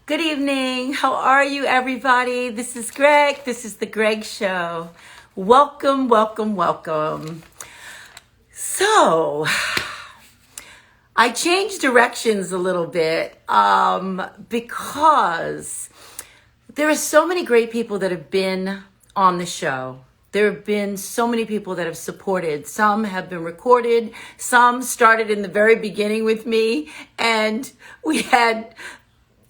Good evening. How are you, everybody? This is Greg. This is the Greg Show. Welcome, welcome, welcome. So, I changed directions a little bit because there are so many great people that have been on the show. There have been so many people that have supported. Some have been recorded. Some started in the very beginning with me, and we had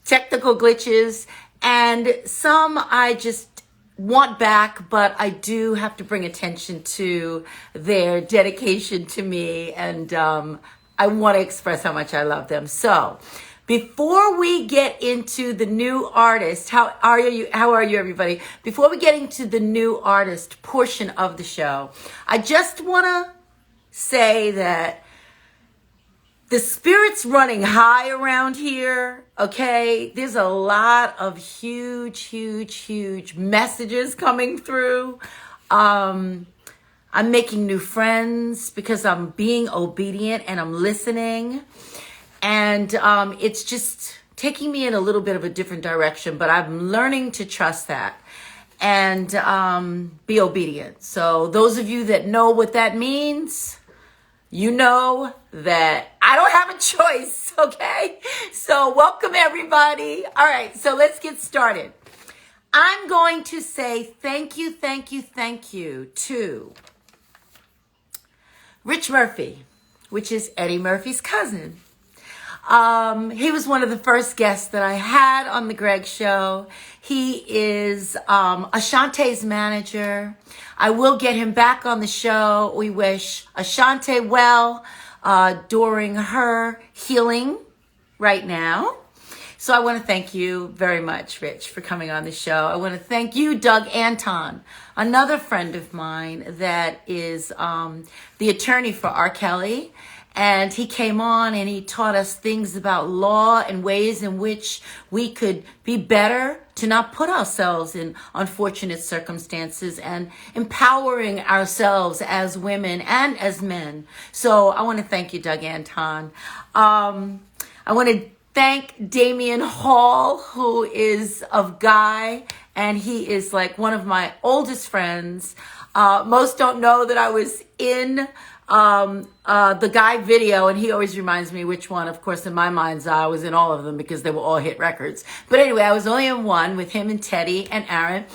technical glitches, and some I just want back, but I do have to bring attention to their dedication to me, and I want to express how much I love them. So before we get into the new artist, how are you everybody? Before we get into the new artist portion of the show, I just want to say that the spirit's running high around here, okay? There's a lot of huge messages coming through. I'm making new friends because I'm being obedient and I'm listening. And it's just taking me in a little bit of a different direction, but I'm learning to trust that and be obedient. So those of you that know what that means, you know that I don't have a choice, okay? So welcome everybody. All right, so let's get started. I'm going to say thank you to Rich Murphy, which is Eddie Murphy's cousin. He was one of the first guests that I had on the Greg Show. He is Ashante's manager. I will get him back on the show. We wish Ashante well during her healing right now. So I want to thank you very much, Rich, for coming on the show. I want to thank you, Doug Anton, another friend of mine that is the attorney for R. Kelly. And he came on and he taught us things about law and ways in which we could be better to not put ourselves in unfortunate circumstances and empowering ourselves as women and as men. So I want to thank you, Doug Anton. I want to thank Damian Hall, who is of Guy, and he is like one of my oldest friends. Most don't know that I was in the Guy video, and he always reminds me which one. Of course, in my mind's eye, I was in all of them because they were all hit records. But anyway, I was only in one with him and Teddy and Aaron,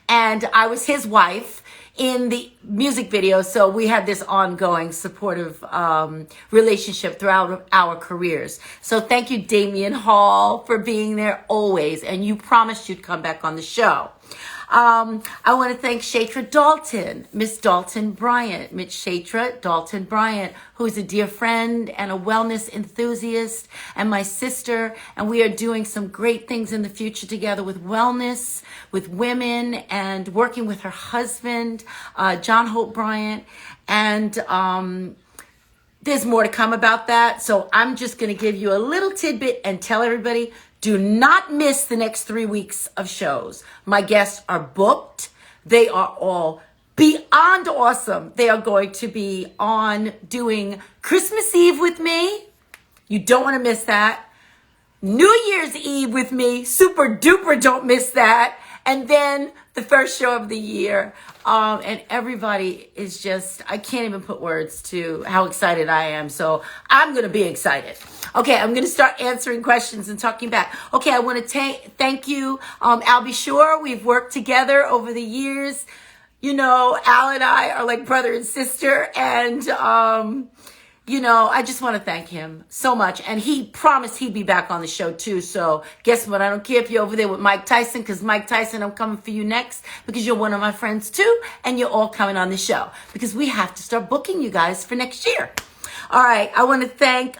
and I was his wife in the music video. So we had this ongoing supportive relationship throughout our careers. So thank you, Damian Hall, for being there always. And you promised you'd come back on the show. I want to thank Shatra Dalton, Miss Dalton Bryant, Mitch Shatra Dalton Bryant, who is a dear friend and a wellness enthusiast, and my sister. And we are doing some great things in the future together with wellness, with women, and working with her husband, John Hope Bryant. And there's more to come about that. So I'm just going to give you a little tidbit and tell everybody, do not miss the next 3 weeks of shows. My guests are booked. They are all beyond awesome. They are going to be on doing Christmas Eve with me. You don't want to miss that. New Year's Eve with me. Super duper don't miss that. And then the first show of the year. And everybody is just, I can't even put words to how excited I am. So I'm going to be excited. Okay, I'm going to start answering questions and talking back. Okay, I want to thank you, Al B. Shore. We've worked together over the years. You know, Al and I are like brother and sister. And, you know, I just want to thank him so much. And he promised he'd be back on the show too. So guess what? I don't care if you're over there with Mike Tyson, because Mike Tyson, I'm coming for you next because you're one of my friends too. And you're all coming on the show because we have to start booking you guys for next year. All right. I want to thank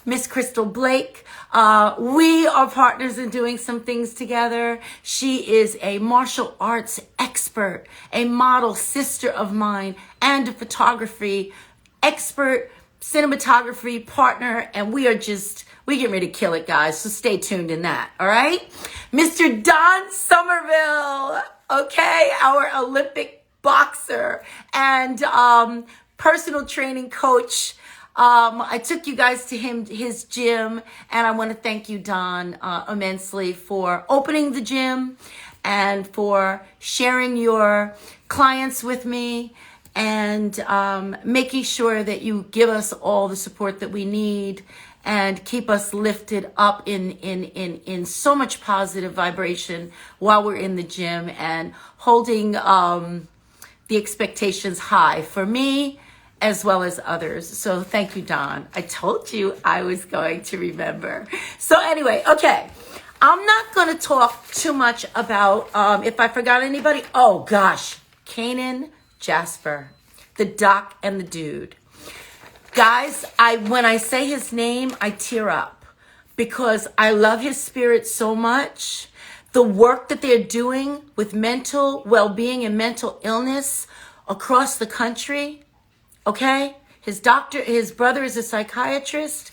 Miss Crystal Blake. We are partners in doing some things together. She is a martial arts expert, a model sister of mine, and a photography expert, cinematography partner, and we get ready to kill it, guys. So stay tuned in that. All right. Mr. Don Somerville. Okay. Our Olympic boxer and personal training coach. I took you guys to his gym, and I want to thank you, Don, immensely for opening the gym and for sharing your clients with me and making sure that you give us all the support that we need and keep us lifted up in so much positive vibration while we're in the gym and holding the expectations high for me as well as others. So thank you, Don. I told you I was going to remember. So anyway, okay. I'm not going to talk too much about if I forgot anybody. Oh gosh, Kanan Jasper, the doc and the dude. Guys, when I say his name, I tear up because I love his spirit so much. The work that they're doing with mental well-being and mental illness across the country, okay? His brother is a psychiatrist.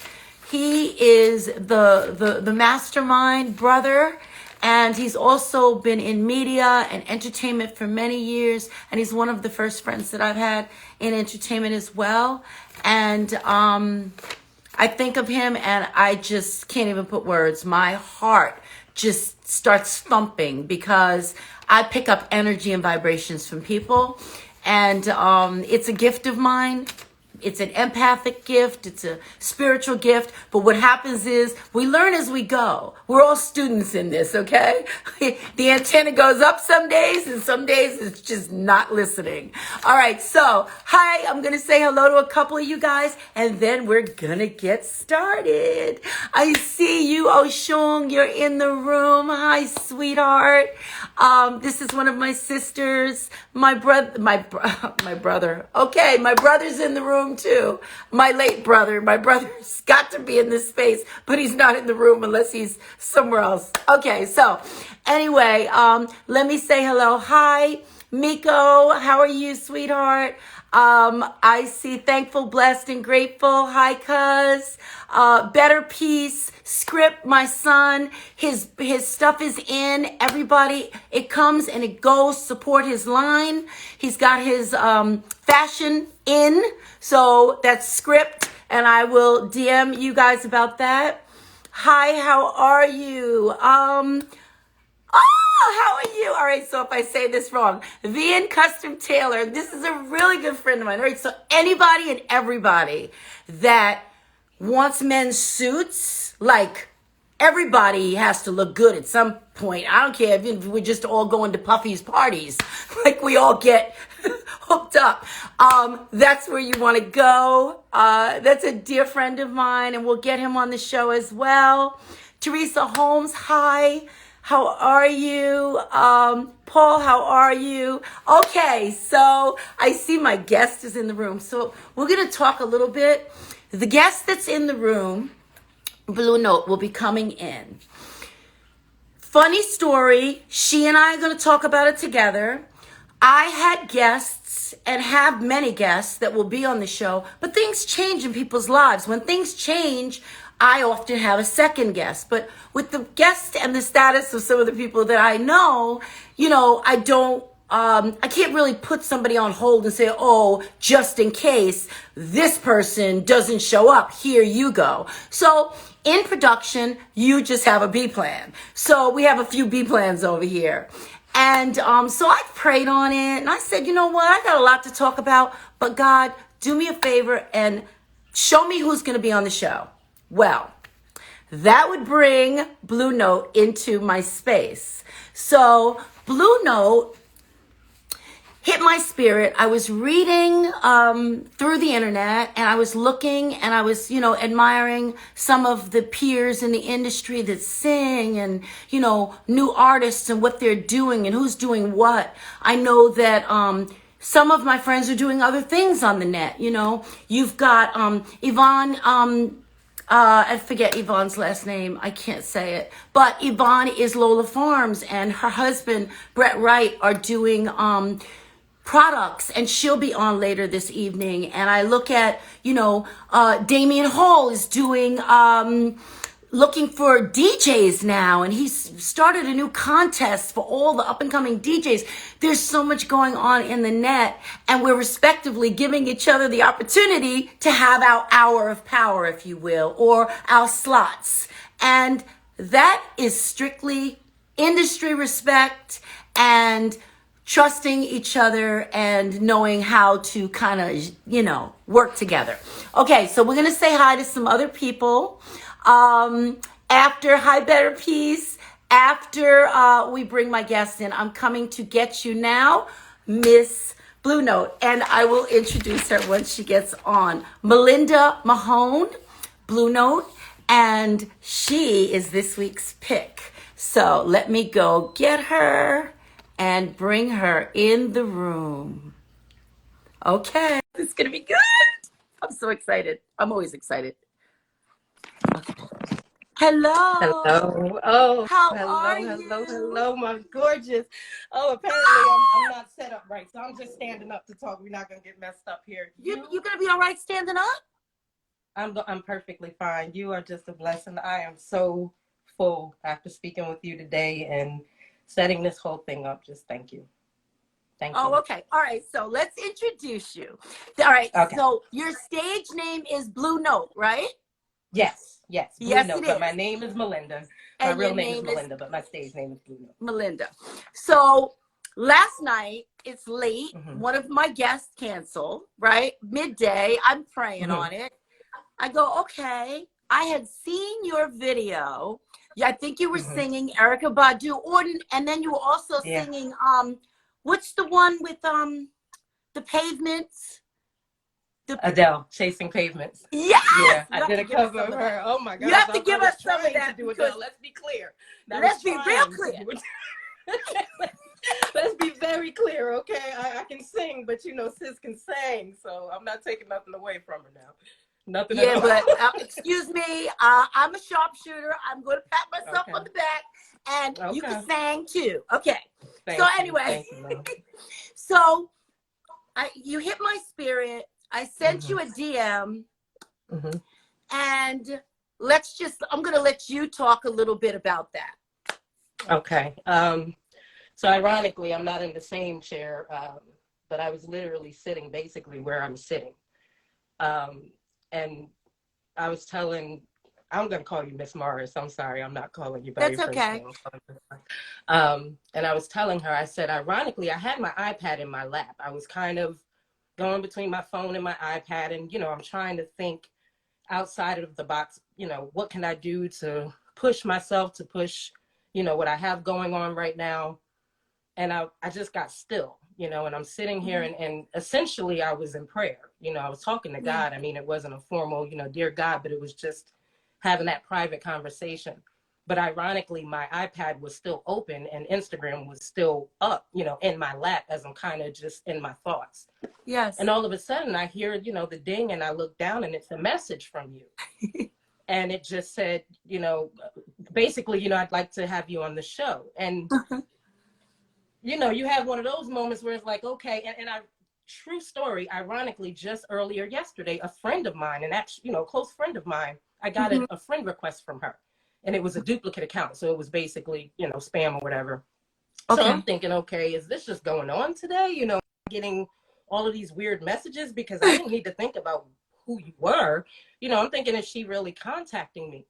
He is the mastermind brother, and he's also been in media and entertainment for many years, and he's one of the first friends that I've had in entertainment as well. And I think of him and I just can't even put words. My heart just starts thumping because I pick up energy and vibrations from people. And it's a gift of mine. It's an empathic gift. It's a spiritual gift. But what happens is we learn as we go. We're all students in this, okay? The antenna goes up some days and some days it's just not listening. All right, so hi, I'm going to say hello to a couple of you guys and then we're going to get started. I see you, Oshung. You're in the room. Hi, sweetheart. This is one of my sisters. My brother. Okay, my brother's in the room too. My late brother. My brother's got to be in this space, but he's not in the room unless he's somewhere else. Okay, so anyway, let me say hello. Hi, Miko. How are you, sweetheart? I see thankful, blessed, and grateful. Hi, cuz. Better Peace, Script, my son. His stuff is in. Everybody, it comes and it goes. Support his line. He's got his fashion in. So that's Script, and I will DM you guys about that. Hi, how are you? How are you? All right, so if I say this wrong, VN Custom Tailor, this is a really good friend of mine. All right, so anybody and everybody that wants men's suits, like everybody has to look good at some point. I don't care if we're just all going to Puffy's parties, like we all get hooked up. That's where you want to go. That's a dear friend of mine, and we'll get him on the show as well. Teresa Holmes, hi. How are you? Paul, how are you? Okay, so I see my guest is in the room. So we're going to talk a little bit. The guest that's in the room, Blue Note, will be coming in. Funny story, she and I are going to talk about it together. I had guests and have many guests that will be on the show, but things change in people's lives. When things change, I often have a second guest, but with the guest and the status of some of the people that I know, I can't really put somebody on hold and say, oh, just in case this person doesn't show up, here you go. So in production, you just have a B plan. So we have a few B plans over here. And so I prayed on it and I said, you know what? I got a lot to talk about, but God, do me a favor and show me who's going to be on the show. Well, that would bring Blue Note into my space. So Blue Note hit my spirit. I was reading through the internet and I was looking and I was, admiring some of the peers in the industry that sing and, new artists and what they're doing and who's doing what. I know that some of my friends are doing other things on the net. You've got Yvonne, I forget Yvonne's last name. I can't say it. But Yvonne is Lola Farms and her husband, Brett Wright, are doing products, and she'll be on later this evening. And I look at, Damian Hall is doing looking for DJs now, and he's started a new contest for all the up and coming DJs. There's so much going on in the net, and we're respectively giving each other the opportunity to have our hour of power, if you will, or our slots. And that is strictly industry respect and trusting each other and knowing how to kind of, work together. Okay, so we're going to say hi to some other people. After Hi Better Peace, after we bring my guest in, I'm coming to get you now, Miss Blue Note, and I will introduce her once she gets on. Melinda Mahone, Blue Note, and she is this week's pick. So let me go get her and bring her in the room. Okay, this is gonna be good. I'm so excited. I'm always excited. Okay. Hello. Hello. Oh, How are hello, you? my gorgeous. Oh, apparently I'm not set up right, so I'm just standing up to talk. We're not gonna get messed up here. You gonna be all right standing up? I'm perfectly fine. You are just a blessing. I am so full after speaking with you today and setting this whole thing up. Just thank you. Thank you. Oh, okay. All right. So let's introduce you. All right. Okay. So your stage name is Blue Note, right? Yes, Blue Yes, Note. it But is. my name is Melinda. My And your real name is name is Melinda, but my stage name is Blue Note. Melinda. So last night, it's late. Mm-hmm. One of my guests canceled, right? Midday. I'm praying on it. I go, okay. I had seen your video. Yeah, I think you were singing Erykah Badu, and then you were also singing what's the one with the pavements? Adele, Chasing Pavements. Yes! Yeah, I did a cover of her. Oh my God. You have to give us some of that. Let's be clear. Let's be real clear. Let's be very clear, okay? I can sing, but sis can sing, so I'm not taking nothing away from her now. Nothing at all. But excuse me, I'm a sharpshooter. I'm going to pat myself on the back, and you can sing too. Okay. Anyway, so you hit my spirit. I sent you a DM, and I'm going to let you talk a little bit about that. Okay. So ironically, I'm not in the same chair, but I was literally sitting basically where I'm sitting. And I was I'm going to call you Miss Morris. I'm sorry, I'm not calling you by your first name. And I was telling her, I said, ironically, I had my iPad in my lap. I was kind of going between my phone and my iPad, and I'm trying to think outside of the box. What can I do to push myself, to push what I have going on right now. And I just got still, and I'm sitting here and essentially I was in prayer. I was talking to God. I mean, it wasn't a formal, dear God, but it was just having that private conversation. But ironically, my iPad was still open and Instagram was still up, in my lap as I'm kind of just in my thoughts. Yes. And all of a sudden I hear, the ding, and I look down and it's a message from you. And it just said, basically, I'd like to have you on the show. And you have one of those moments where it's like, okay, and true story, ironically, just earlier yesterday, a friend of mine, and actually, a close friend of mine, I got a friend request from her, and it was a duplicate account. So it was basically, spam or whatever. Okay. So I'm thinking, okay, is this just going on today? Getting all of these weird messages, because I didn't need to think about who you were. I'm thinking, is she really contacting me?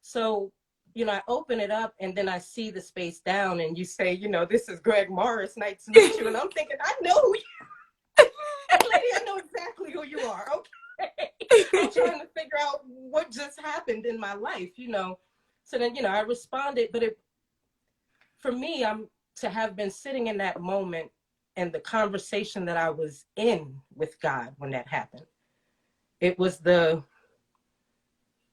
So I open it up and then I see the space down and you say, this is Grege Morris, nice to meet you. And I'm thinking, I know who you are. Lady, I know exactly who you are. Okay. I'm trying to figure out what just happened in my life, So then, I responded, but for me, to have been sitting in that moment and the conversation that I was in with God when that happened, it was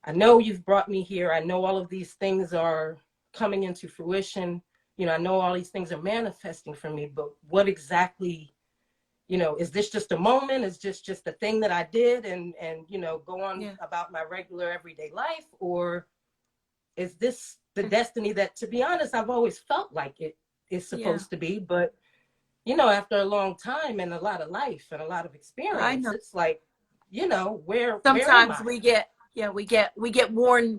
I know you've brought me here. I know all of these things are coming into fruition. I know all these things are manifesting for me, but what exactly, is this just a moment? Is this just a thing that I did and go on about my regular everyday life? Or is this the destiny that, to be honest, I've always felt like it is supposed to be, but after a long time and a lot of life and a lot of experience, it's like, where sometimes am I? we get Yeah, we get worn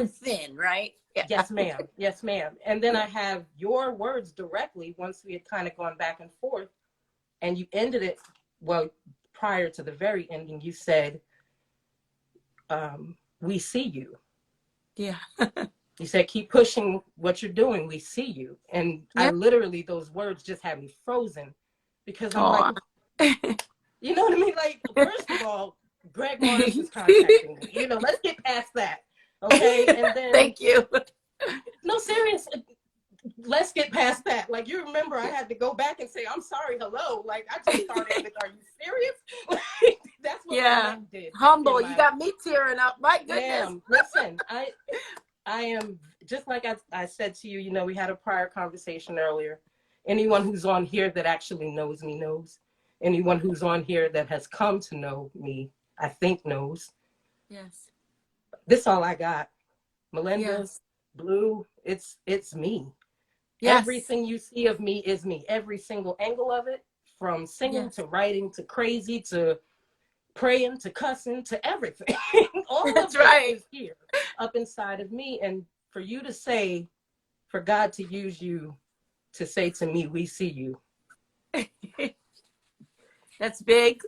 thin, right? Yeah. Yes, ma'am. Yes, ma'am. And then I have your words directly once we had kind of gone back and forth, and you ended it, well, prior to the very ending, you said, we see you. Yeah. You said, keep pushing what you're doing. We see you. And I Yeah. literally, those words just had me frozen because I'm like, Oh. you know what I mean? Like, first of all, Greg Morris is contacting me. You know, let's get past that. Okay. And then, Thank you. no, serious. Let's get past that. Like, you remember I had to go back and say, I'm sorry, hello. Like, I just started with, are you serious? Like, that's what my Yeah. neck did. Humble. You got me tearing up. My goodness. Ma'am, listen, I am, just like I said to you, you know, we had a prior conversation earlier. Anyone who's on here that actually knows me knows. Anyone who's on here that has come to know me, I think knows. Yes. This all I got. Melinda, Yes. Blue, it's me. Yes. Everything you see of me is me. Every single angle of it, from singing to Yes. writing to crazy to praying to cussing to everything. All That's of it right. is here up inside of me. And for you to say, for God to use you to say to me, we see you. That's big.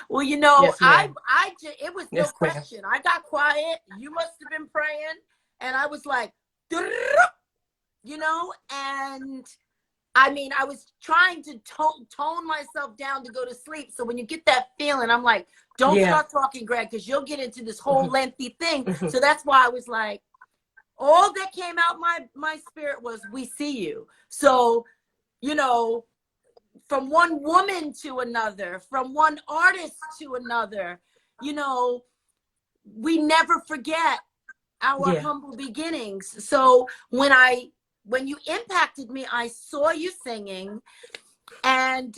Well, you know, Yes, ma'am. it was no Yes, ma'am. question. I got quiet. You must have been praying. And I was like, you know, and I mean, I was trying to tone myself down to go to sleep. So when you get that feeling, I'm like, don't Yeah. start talking, Greg, because you'll get into this whole Mm-hmm. lengthy thing. Mm-hmm. So that's why I was like, all that came out my spirit was, we see you. So, you know, from one woman to another, from one artist to another, you know, we never forget our Yeah. humble beginnings. So when you impacted me, I saw you singing. And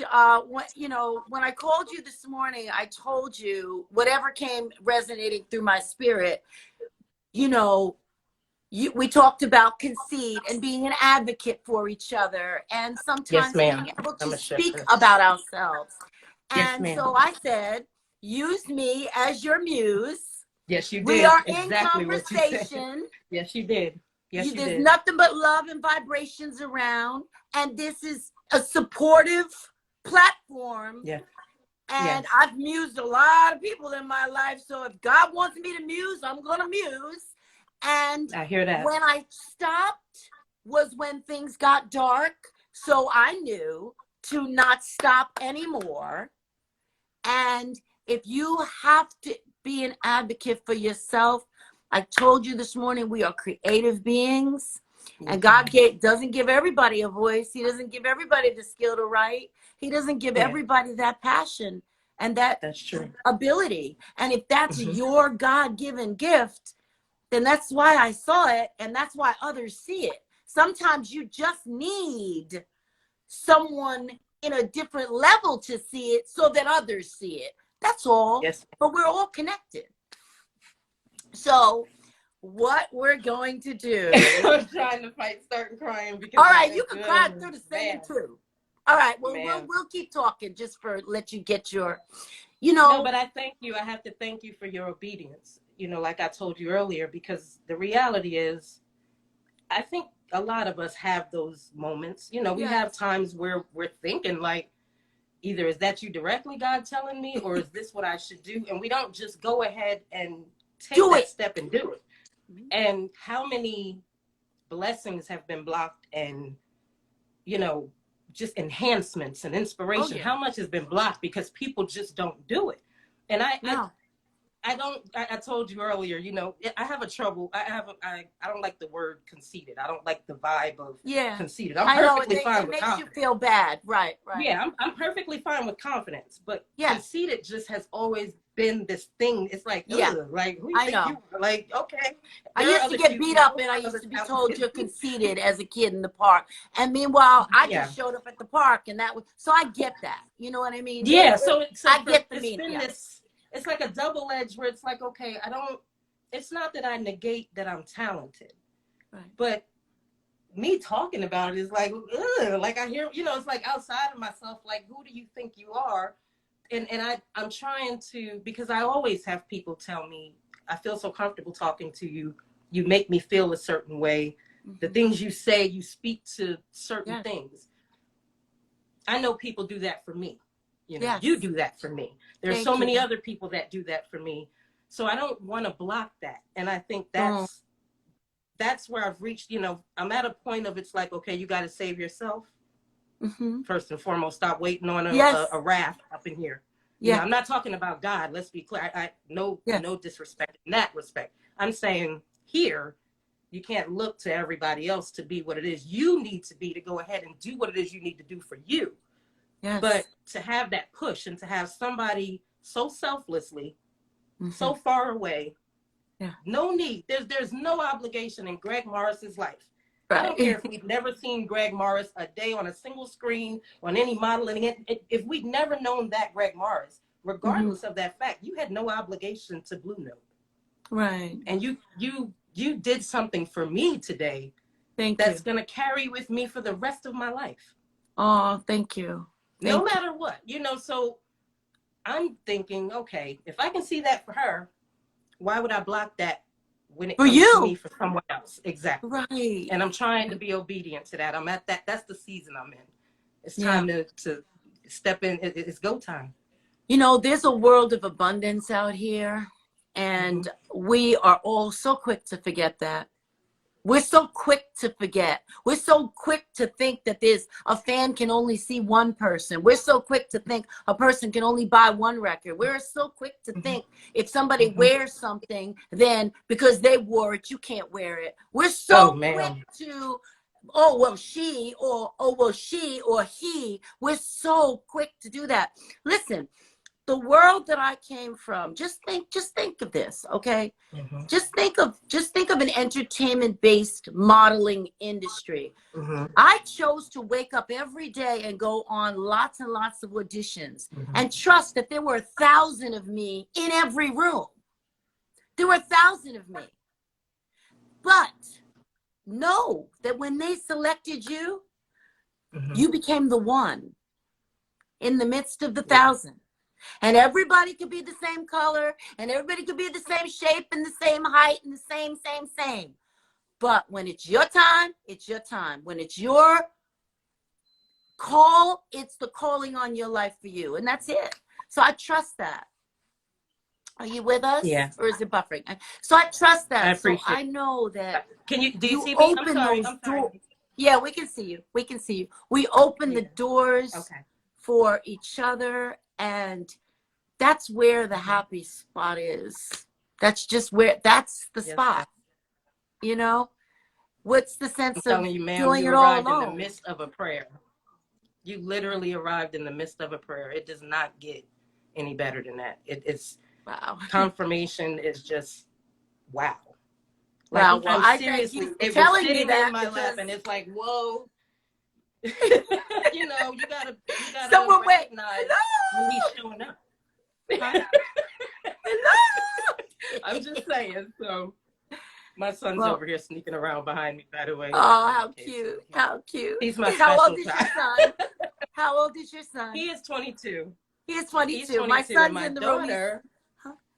when I called you this morning, I told you whatever came resonating through my spirit. You know, we talked about conceit and being an advocate for each other, and Yes, sometimes ma'am. being able to I'm a speak shifter. about ourselves. Yes, And ma'am. so I said, use me as your muse. Yes, you We did are in exactly what you said. conversation. Yes, you did. Yes, you There's did. nothing but love and vibrations around. And this is a supportive platform. Yeah. And Yes. I've mused a lot of people in my life. So if God wants me to muse, I'm going to muse. And I hear that. when I stopped was when things got dark. So I knew to not stop anymore. And if you have to be an advocate for yourself, I told you this morning, we are creative beings. And God doesn't give everybody a voice. He doesn't give everybody the skill to write. He doesn't give Yeah, everybody that passion and that that's true. ability. And if that's Mm-hmm. your God-given gift, then that's why I saw it, and that's why others see it. Sometimes you just need someone in a different level to see it so that others see it. That's all. Yes. But we're all connected. So what we're going to do. I'm trying to fight starting crying because All right, you can cry through the singing man. too. All right, well, we'll keep talking just for let you get your, No, but I thank you. I have to thank you for your obedience. You know, like I told you earlier, because the reality is, I think a lot of us have those moments. You know, we have times where we're thinking like, either is that you directly, God, telling me, or is this what I should do? And we don't just go ahead and take that step and do it. And how many blessings have been blocked, and, you know, just enhancements and inspiration. How much has been blocked because people just don't do it? And I told you earlier, you know, I have a trouble. I don't like the word conceited. I don't like the vibe of conceited. I'm perfectly fine with confidence. It makes you feel bad. Right. Yeah, I'm perfectly fine with confidence, but conceited just has always been this thing. It's like, like, who you think you are? Like, okay. I used to get beat up, and I used to be told you're conceited as a kid in the park. And meanwhile, I just showed up at the park, and so I get that. You know what I mean? Yeah. So I get the meaning. It's like a double edge where it's like, okay, it's not that I negate that I'm talented, but me talking about it is like, ugh, like I hear, you know, it's like outside of myself, like, who do you think you are? And I'm trying to, because I always have people tell me, I feel so comfortable talking to you. You make me feel a certain way. The things you say, you speak to certain things. I know people do that for me. You know, you do that for me. There's so many other people that do that for me. So I don't want to block that. And I think that's where I've reached, you know, I'm at a point of, it's like, okay, you got to save yourself. First and foremost, stop waiting on a raft up in here. You know, I'm not talking about God. Let's be clear. No disrespect in that respect. I'm saying here, you can't look to everybody else to be what it is you need to be, to go ahead and do what it is you need to do for you. But to have that push and to have somebody so selflessly, so far away, no need. There's no obligation in Grege Morris's life. I don't care if we've never seen Grege Morris a day on a single screen, on any modeling. If we'd never known that Grege Morris, regardless of that fact, you had no obligation to Blue Note. Right. And you did something for me today that's going to carry with me for the rest of my life. Oh, thank you. No matter what, you know, so I'm thinking, okay, if I can see that for her, why would I block that when it comes to me for someone else? Exactly. Right. And I'm trying to be obedient to that. I'm at that. That's the season I'm in. It's time to step in. It's go time. You know, there's a world of abundance out here, and we are all so quick to forget that. We're so quick to forget. We're so quick to think that a fan can only see one person. We're so quick to think a person can only buy one record. We're so quick to think if somebody wears something, then because they wore it, you can't wear it. We're so quick to, oh, well, she or he. We're so quick to do that. Listen, the world that I came from, just think of this, okay? Just think of an entertainment-based modeling industry. I chose to wake up every day and go on lots and lots of auditions and trust that there were 1,000 of me in every room. There were 1,000 of me. But know that when they selected you, you became the one in the midst of the 1,000. And everybody could be the same color, and everybody could be the same shape and the same height and the same. But when it's your time, it's your time. When it's your call, it's the calling on your life for you. And that's it. So I trust that. Are you with us? Yeah. Or is it buffering? So I trust that. I appreciate it. So I know that. Do you see me? I'm sorry. Yeah, we can see you. We open the doors for each other. And that's where the happy spot is. That's the spot. You know, what's the sense of telling you, ma'am, doing it all alone? In the midst of a prayer. You literally arrived in the midst of a prayer. It does not get any better than that. It's wow. Confirmation is just wow. Like, wow. Well, I seriously, it was sitting in my lap, and it's like, whoa. You know, you gotta someone recognize when he's showing up. Hello. I'm just saying. So my son's over here sneaking around behind me, by the way. Oh, how cute. How cute. He's my special child. How old is your son? How old is your son? He is 22. He is 22. My son's my in the daughter.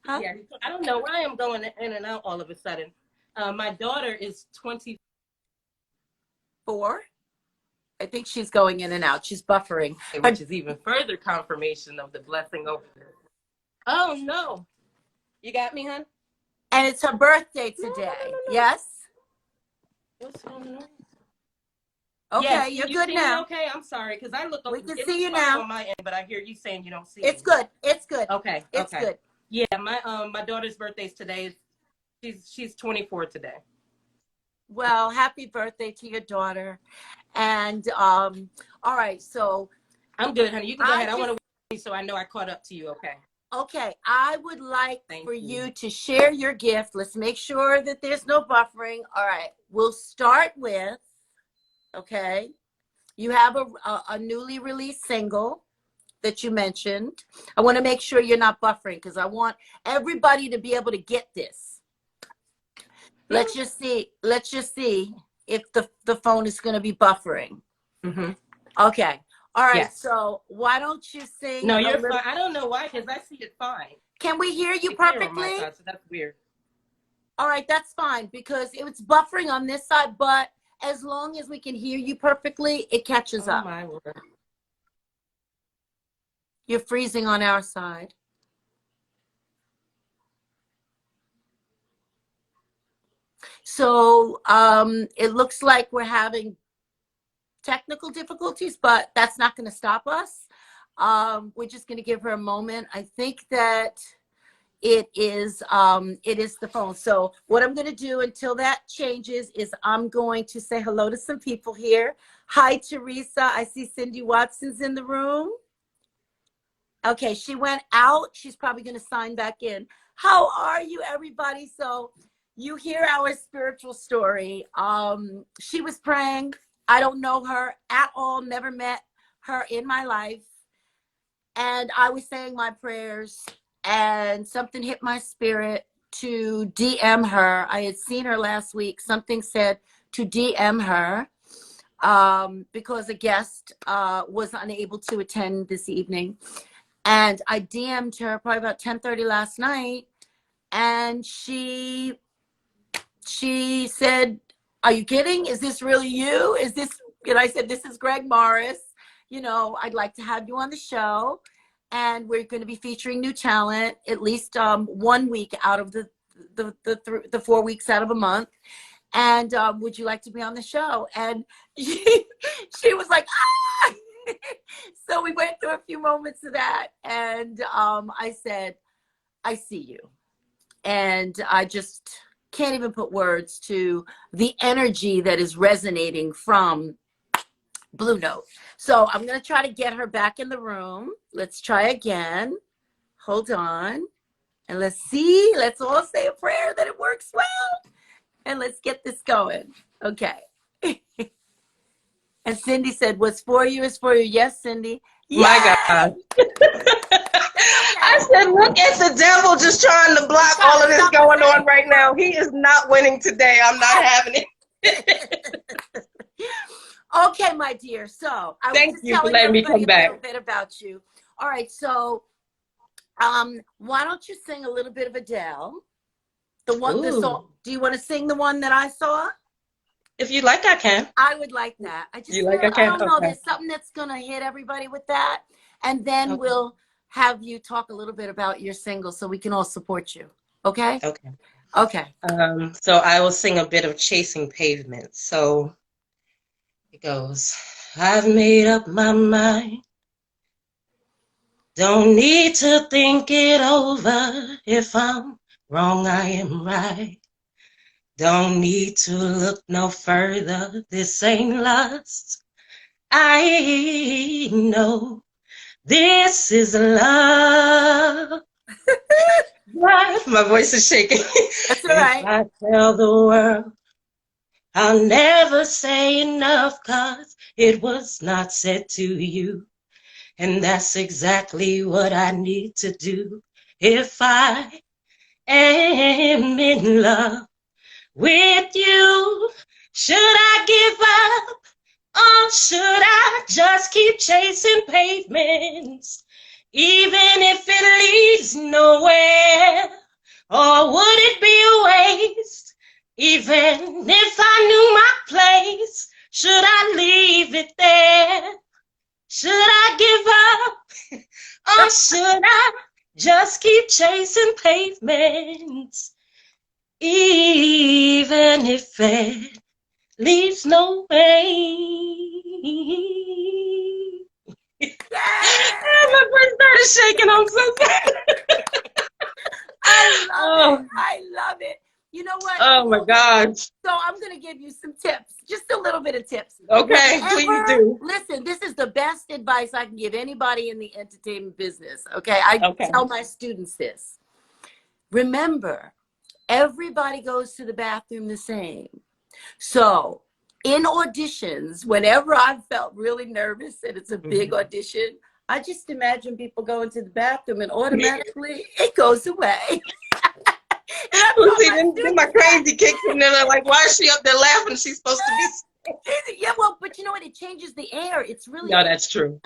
Huh? Yeah, I don't know why I'm going in and out all of a sudden. My daughter is 24. I think she's going in and out. She's buffering. Which is even further confirmation of the blessing over there. Oh, no. You got me, hon? And it's her birthday today. No. Yes? What's going on? Okay, yes, you're good now. Okay, I'm sorry, because I look over. We can see you now on my end, but I hear you saying you don't see me. It's good. It's good. Okay. It's good. Yeah, my daughter's birthday is today. She's 24 today. Well, happy birthday to your daughter. And all right, so I'm good, honey. You can go ahead. I want to wait so I know I caught up to you. Okay, I would like for you to share your gift. Let's make sure that there's no buffering. All right, we'll start with, okay, you have a newly released single that you mentioned. I want to make sure you're not buffering because I want everybody to be able to get this. Let's just see if the phone is going to be buffering. Okay. All right. Yes. So why don't you sing? No, you're fine. I don't know why, because I see it fine. Can we hear you perfectly? Side, so that's weird. All right, that's fine because it's buffering on this side, but as long as we can hear you perfectly, it catches Oh up. my word. You're freezing on our side. So it looks like we're having technical difficulties, but that's not going to stop us. We're just going to give her a moment. I think that it is the phone. So what I'm going to do until that changes is I'm going to say hello to some people here. Hi, Teresa. I see Cindy Watson's in the room. Okay, she went out. She's probably going to sign back in. How are you, everybody? So you hear our spiritual story. She was praying. I don't know her at all, never met her in my life. And I was saying my prayers, and something hit my spirit to DM her. I had seen her last week. Something said to DM her because a guest was unable to attend this evening. And I DM'd her probably about 10:30 last night, and she said, "Are you kidding? Is this really you? Is this?" And I said, "This is Grege Morris. You know, I'd like to have you on the show, and we're going to be featuring new talent at least 1 week out of the 4 weeks out of a month. And would you like to be on the show?" And she was like, "Ah!" So we went through a few moments of that, and I said, "I see you," and I just can't even put words to the energy that is resonating from Blue Note. So I'm going to try to get her back in the room. Let's try again. Hold on. And let's see. Let's all say a prayer that it works well. And let's get this going. Okay. And Cindy said, "What's for you is for you." Yes, Cindy. My Yay! God. I said, look at the devil just trying to block all of this going on right now. He is not winning today. I'm not having it. Okay, my dear. So I was Thank just you for telling letting me everybody come a back. little bit about you. All right, so why don't you sing a little bit of Adele? The song. Do you want to sing the one that I saw? If you like, I can. I would like that. I just You like, feel, I I can? don't know, Okay. there's something that's gonna hit everybody with that. And then Okay. we'll have you talk a little bit about your single so we can all support you. Okay? Okay. Okay. So I will sing a bit of Chasing Pavement. So it goes, I've made up my mind. Don't need to think it over. If I'm wrong, I am right. Don't need to look no further. This ain't lust. I know this is love. My voice is shaking. That's all If right. I tell the world, I'll never say enough, 'cause it was not said to you. And that's exactly what I need to do. If I am in love with you, should I give up? Or should I just keep chasing pavements, even if it leads nowhere? Or would it be a waste, even if I knew my place? Should I leave it there? Should I give up? Or should I just keep chasing pavements, even if it leaves no way? My voice started shaking. I'm so sorry. I love Oh, it. I love it. You know what? oh my God. So I'm going to give you some tips, just a little bit of tips. Okay, please do. Listen, this is the best advice I can give anybody in the entertainment business. Okay. I Okay. tell my students this. Remember, everybody goes to the bathroom the same. So in auditions, whenever I've felt really nervous and it's a big audition, I just imagine people going to the bathroom and automatically it goes away. See, then my crazy kicks in there. They're like, why is she up there laughing? She's supposed to be. Yeah, well, but you know what? It changes the air. It's really. No, that's true.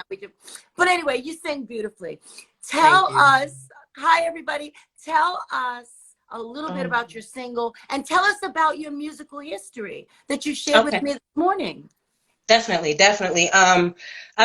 But anyway, you sing beautifully. Thank Tell you. us, hi everybody. Tell us a little bit about your single, and tell us about your musical history that you shared with Okay. me this morning. Definitely, definitely. I've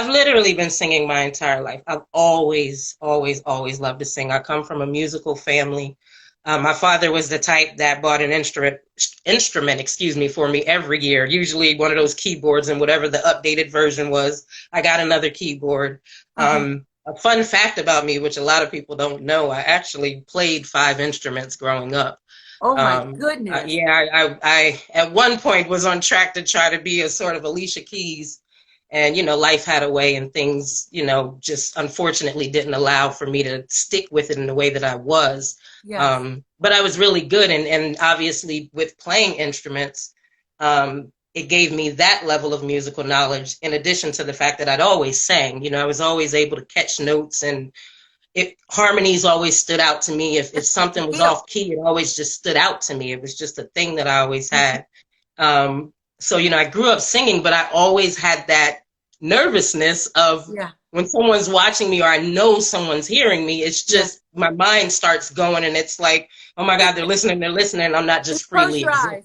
literally been singing my entire life. I've always, always, always loved to sing. I come from a musical family. My father was the type that bought an instrument, excuse me, for me every year. Usually one of those keyboards, and whatever the updated version was, I got another keyboard. Uh-huh. A fun fact about me, which a lot of people don't know, I actually played 5 instruments growing up. Oh my goodness. Yeah, I at one point was on track to try to be a sort of Alicia Keys, and life had a way, and things, just unfortunately didn't allow for me to stick with it in the way that I was. Yes. But I was really good, and obviously with playing instruments, it gave me that level of musical knowledge. In addition to the fact that I'd always sang, I was always able to catch notes, and harmonies always stood out to me. If something was Deal. off key, it always just stood out to me. It was just a thing that I always Mhm. had. So, I grew up singing, but I always had that nervousness of Yeah. when someone's watching me or I know someone's hearing me, it's Yeah. just my mind starts going and it's like, oh my God, they're listening, I'm not just Just close freely your existing. eyes.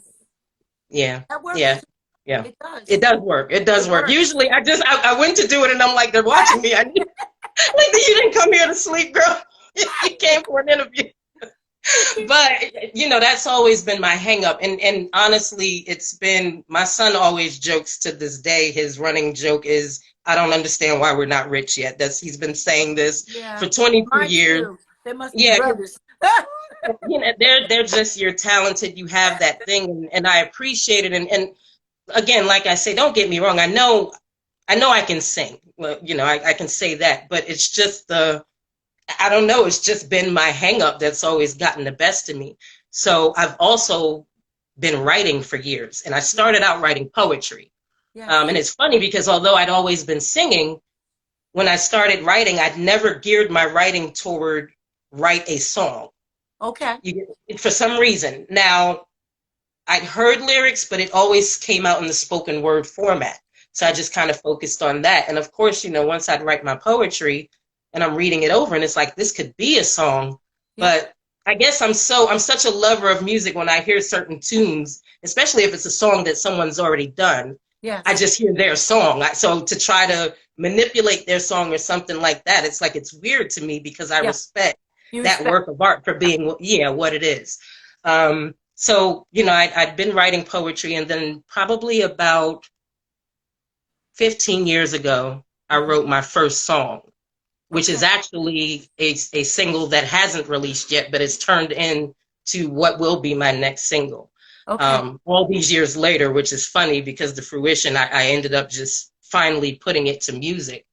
Yeah. That works. Yeah. Yeah. It does. It does work. It does It work. works. Usually I went to do it and I'm like, they're watching me. Like, you didn't come here to sleep, girl. You came for an interview. But that's always been my hang up. And honestly, it's been, my son always jokes to this day, his running joke is, I don't understand why we're not rich yet. He's been saying this Yeah. for 22 Mine years. too. They must be Yeah, brothers. they're just, you're talented, you have that thing, and I appreciate it. And again, like I say, don't get me wrong, I know I can sing. Well, I can say that, but it's just I don't know, it's just been my hang up that's always gotten the best of me. So I've also been writing for years, and I started out writing poetry. Yes. And it's funny because although I'd always been singing, when I started writing, I'd never geared my writing toward write a song. Okay. For some reason. Now, I'd heard lyrics, but it always came out in the spoken word format. So I just kind of focused on that. And of course, once I'd write my poetry and I'm reading it over and it's like, this could be a song. Yeah. But I guess I'm such a lover of music when I hear certain tunes, especially if it's a song that someone's already done. Yes. I just hear their song. So to try to manipulate their song or something like that, it's like, it's weird to me because I respect that work of art for being, what it is. So, I'd been writing poetry, and then probably about 15 years ago, I wrote my first song, which is actually a single that hasn't released yet, but it's turned into what will be my next single. All these years later, which is funny because the fruition, I ended up just finally putting it to music.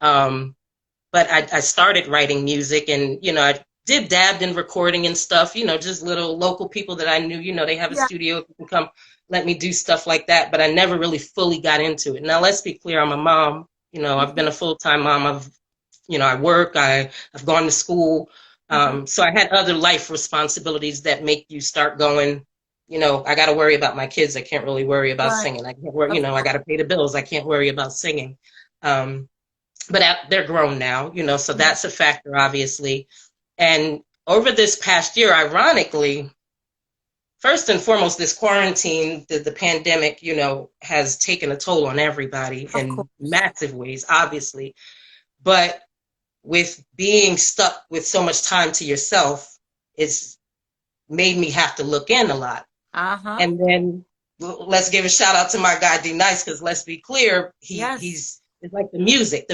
But I started writing music, and, I dabbed in recording and stuff, just little local people that I knew, they have a studio, you can come let me do stuff like that, but I never really fully got into it. Now, let's be clear, I'm a mom, I've been a full-time mom. I work, I've gone to school. So I had other life responsibilities that make you start going, I got to worry about my kids. I can't really worry about singing. I can't worry, I got to pay the bills. I can't worry about singing. But they're grown now, so that's a factor, obviously. And over this past year, ironically, first and foremost, this quarantine, the pandemic, has taken a toll on everybody in massive ways, obviously. But with being stuck with so much time to yourself, it's made me have to look in a lot. And then let's give a shout out to my guy D Nice, because let's be clear, he's it's like the music.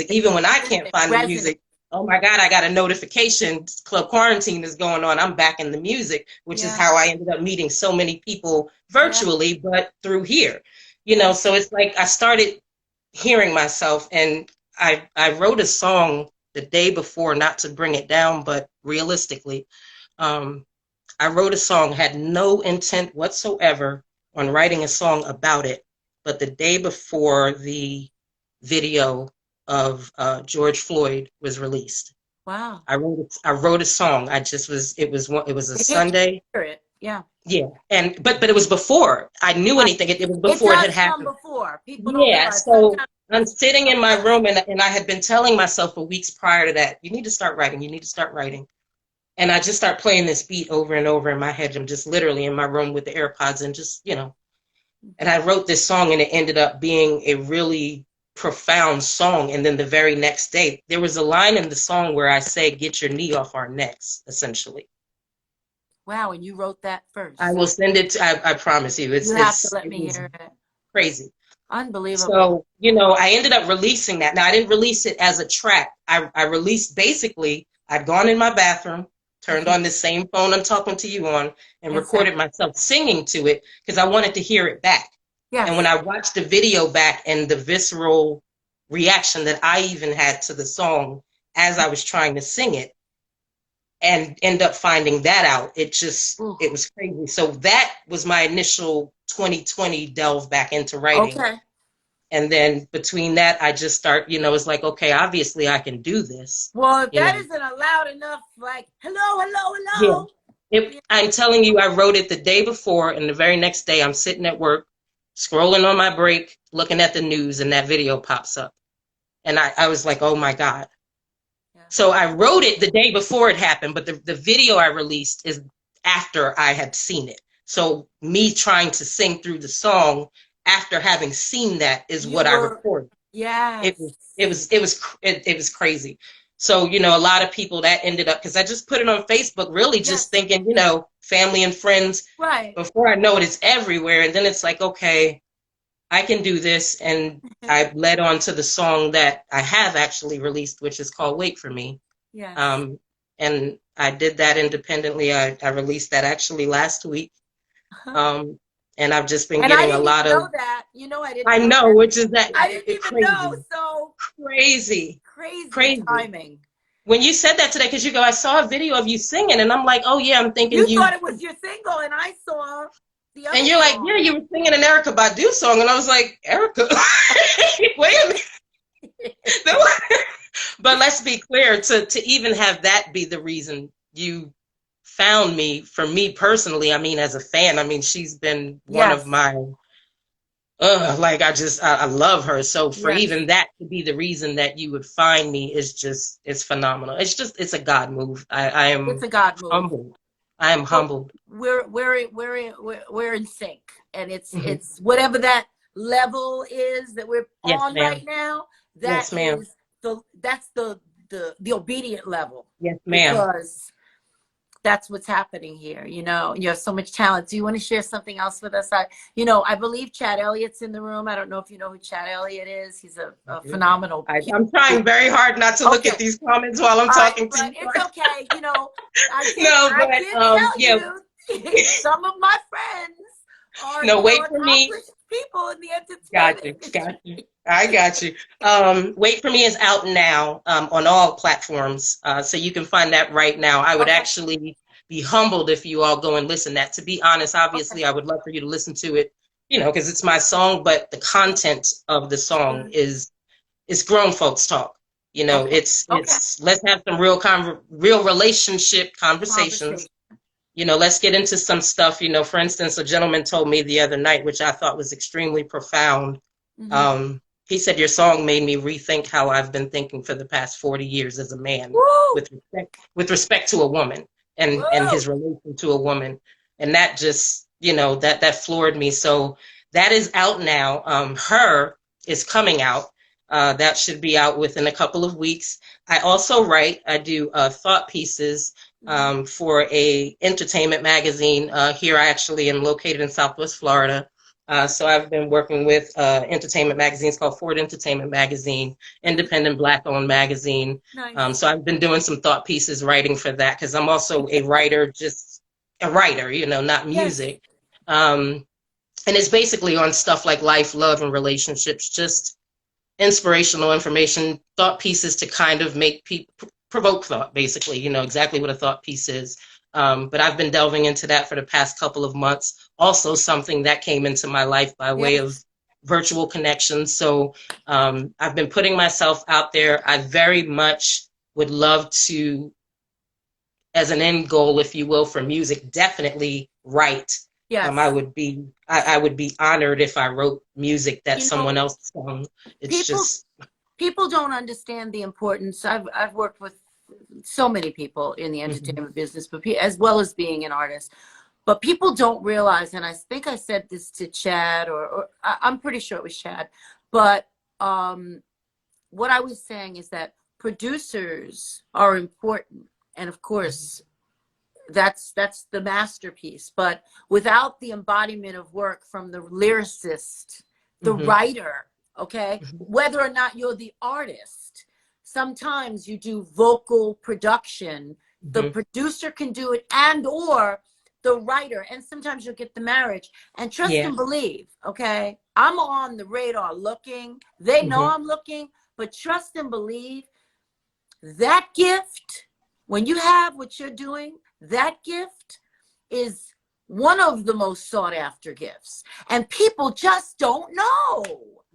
Even when I can't find the music, oh my God, I got a notification, Club Quarantine is going on. I'm back in the music, which is how I ended up meeting so many people virtually, but through here, so it's like I started hearing myself, and I wrote a song the day before, not to bring it down, but realistically, I wrote a song, had no intent whatsoever on writing a song about it, but the day before the video of George Floyd was released, I wrote a song. It was a Sunday. Yeah. But it was before I knew anything. It was before it had happened. Before people don't realize. So I'm sitting in my room, and I had been telling myself for weeks prior to that, you need to start writing. And I just start playing this beat over and over in my head. I'm just literally in my room with the AirPods and just, and I wrote this song, and it ended up being a really profound song. And then the very next day, there was a line in the song where I say, "Get your knee off our necks," essentially. Wow, and you wrote that I first. will send it to, I promise you, You have to let it me was hear it. crazy. Unbelievable. So, I ended up releasing that. Now, I didn't release it as a track. I released, basically, I'd gone in my bathroom, turned on this same phone I'm talking to you on, and And so, recorded myself singing to it because I wanted to hear it back. And when yes. I watched the video back and the visceral reaction that I even had to the song as I was trying to sing it and end up finding that out, Ooh. it was crazy. So that was my initial 2020 delve back into writing. Okay. And then between that, I just start, it's like, okay, obviously I can do this. Well, if You that know, isn't a loud enough, like, hello, hello, yeah. hello. I'm telling you, I wrote it the day before, and the very next day I'm sitting at work, scrolling on my break, looking at the news, and that video pops up. And I was like, oh my God. Yeah. So I wrote it the day before it happened, but the video I released is after I had seen it. So me trying to sing through the song after having seen that is You what I were, recorded. yes. It was crazy. So, a lot of people that ended up, because I just put it on Facebook, really just Yes. thinking, family and friends. Right. Before I know it, it's everywhere. And then it's like, okay, I can do this. And I led on to the song that I have actually released, which is called Wait for Me. Yes. Um, and I did that independently. I released that actually last week. Um, and I've just been And I getting a didn't lot even know of, that. I didn't I know know, that. which is that I didn't even know. crazy, So crazy, crazy crazy. timing. When you said that today, because you go, I saw a video of you singing, and I'm like, oh yeah, I'm thinking You you, thought it was your single, and I saw the and other you're like, yeah, song. you were singing an Erica Badu song, and I was like, Erica, wait a minute. But let's be clear, to even have that be the reason you found me, for me personally, I mean, as a fan, I mean, she's been one of Yes. my, like I love her. So for Yes. even that to be the reason that you would find me is just, it's phenomenal. It's a God move. I It's am a God move. humbled. I am But humbled. we're in sync, and Hmm. it's whatever that level is that we're Yes, on right ma'am. now. That Yes, ma'am. is that's the obedient level, Yes, ma'am. because that's what's happening here. You have so much talent. Do you want to share something else with us? I believe Chad Elliott's in the room. I don't know if you know who Chad Elliott is. He's a phenomenal I'm trying very hard not to look Okay. at these comments while I'm All right, talking to but you. it's okay. No, I but did tell yeah. you some of my friends are, No, wait for me. accomplished people in the Got entertainment you. Got industry. you. I got you. Wait for Me is out now on all platforms, so you can find that right now. I would Okay. actually be humbled if you all go and listen. That, to be honest, Okay. obviously, I would love for you to listen to it, because it's my song. But the content of the song is it's grown folks talk. Okay. Okay. It's let's have some real relationship conversations. Conversation. Let's get into some stuff. For instance, a gentleman told me the other night, which I thought was extremely profound. Mm-hmm. He said, your song made me rethink how I've been thinking for the past 40 years as a man, Woo! with respect to a woman and Woo! his relation to a woman. And that just, that floored me. So that is out now. Her is coming out. That should be out within a couple of weeks. I also write, I do thought pieces for a entertainment magazine. Here I actually am located in Southwest Florida. So I've been working with entertainment magazines called Ford Entertainment Magazine, independent Black-owned magazine. Nice. So I've been doing some thought pieces writing for that, because I'm also a writer, just a writer, not Yes. music. And it's basically on stuff like life, love, and relationships, just inspirational information, thought pieces to kind of make people provoke thought, basically, exactly what a thought piece is. But I've been delving into that for the past couple of months. Also, something that came into my life by way of Yes. virtual connections. So I've been putting myself out there. I very much would love to, as an end goal, if you will, for music, definitely write. I Yes. would be I would be honored if I wrote music that You someone know, else sung. It's people just people don't understand the importance. I've worked with so many people in the entertainment business, but as well as being an artist. But people don't realize, and I think I said this to Chad, or I'm pretty sure it was Chad, but what I was saying is that producers are important. And of course, that's the masterpiece. But without the embodiment of work from the lyricist, the writer, okay, whether or not you're the artist, sometimes you do vocal production. The producer can do it, and or the writer, and sometimes you'll get the marriage. And trust and believe, okay? I'm on the radar looking. They know I'm looking, but trust and believe that gift, when you have what you're doing, that gift is one of the most sought after gifts. And people just don't know.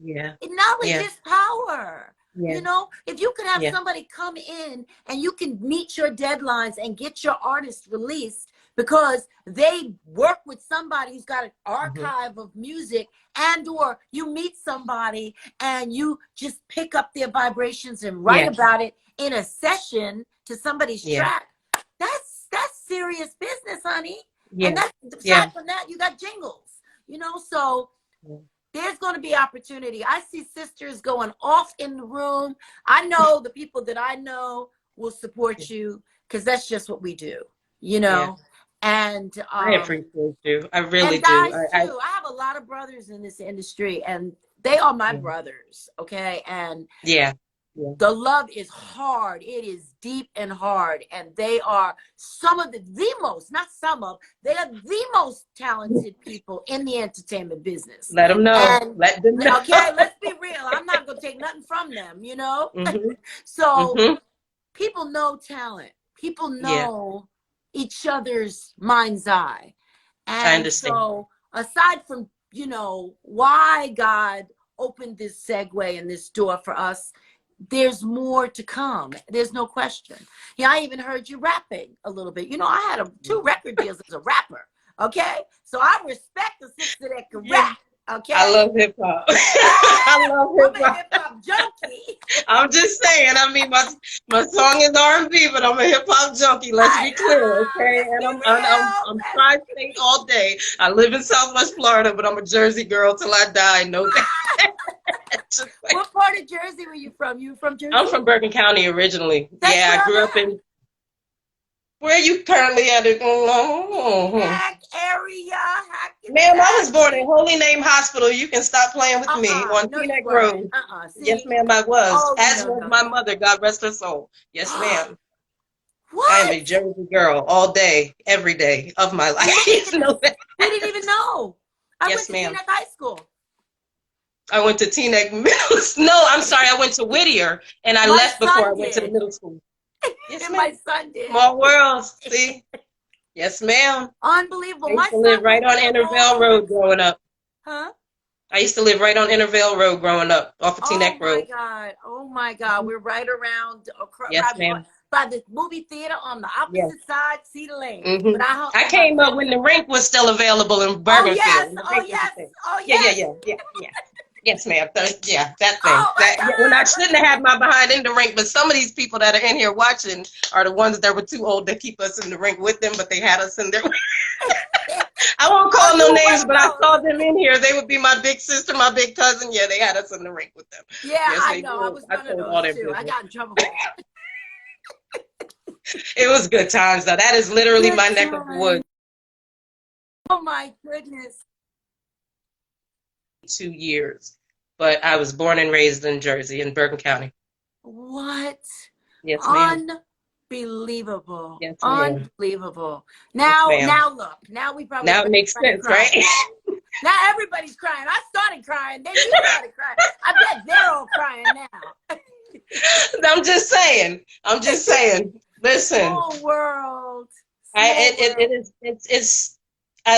Yeah. Knowledge is power. You know, if you could have somebody come in and you can meet your deadlines and get your artist released because they work with somebody who's got an archive of music, and or you meet somebody and you just pick up their vibrations and write about it in a session to somebody's track, that's serious business, honey. And that's aside from that, you got jingles, you know. So there's going to be opportunity. I see sisters going off in the room. I know the people that I know will support you, because that's just what we do, you know. And I appreciate you. I really and do. guys too. I have a lot of brothers in this industry, and they are my brothers, okay? And the love is hard. It is deep and hard. And they are some of the most, not some of, they are the most talented people in the entertainment business. Let them know. And, let them know. Okay, let's be real. I'm not going to take nothing from them, you know? So people know talent. People know each other's mind's eye. And I understand. so aside from, you know, why God opened this segue and this door for us, there's more to come. There's no question. Yeah, I even heard you rapping a little bit. You know, I had 2 record deals as a rapper. Okay, so I respect the sister that can rap. Okay, I love hip hop. I love hip hop. I'm a hip hop junkie. I'm just saying. I mean, my song is R&B, but I'm a hip hop junkie. Let's be clear, okay? And I'm tri-state all day. I live in Southwest Florida, but I'm a Jersey girl till I die. No. What part of Jersey were you from? You from Jersey? I'm from Bergen County originally. I grew up in. Where you currently at? Hack area. Ma'am, I was born in Holy Name Hospital. You can stop playing with me on Teaneck Road. Yes, ma'am, I was. As was my mother, God rest her soul. Yes, ma'am. What? I am a Jersey girl all day, every day of my life. We didn't even know. I went to Teaneck High School. I went to Teaneck Middle School. No, I'm sorry. I went to Whittier, and I left before I went to the middle school. Yes, and my son did. Small world, see? Yes, ma'am. Unbelievable. I used to live right on Intervale Road growing up. Huh? I used to live right on Intervale Road growing up, off of Teaneck Road. Oh my God. We're right around yes, ma'am. By the movie theater on the opposite side, Cedar Lane. But I came up when the rink was still available in Bergenfield. Oh yes. Yeah. Yes, ma'am. That thing. When I shouldn't have had my behind in the rink, but some of these people that are in here watching are the ones that were too old to keep us in the rink with them, but they had us in their. I won't call no names, but I saw them in here. They would be my big sister, my big cousin. Yeah, they had us in the rink with them. Yeah, yes, I know. I was one of those too. I got in trouble. It was good times, though. That is literally my neck of the woods. Oh my goodness. 2 years, but I was born and raised in Jersey, in Bergen County. What? Yes, ma'am. Unbelievable. Yes, ma'am. Unbelievable. Now, now look. Now we probably. Now it makes sense, right? Now everybody's crying. I started crying. Then you started crying. I bet they're all crying now. I'm just saying. Listen. Small world. It's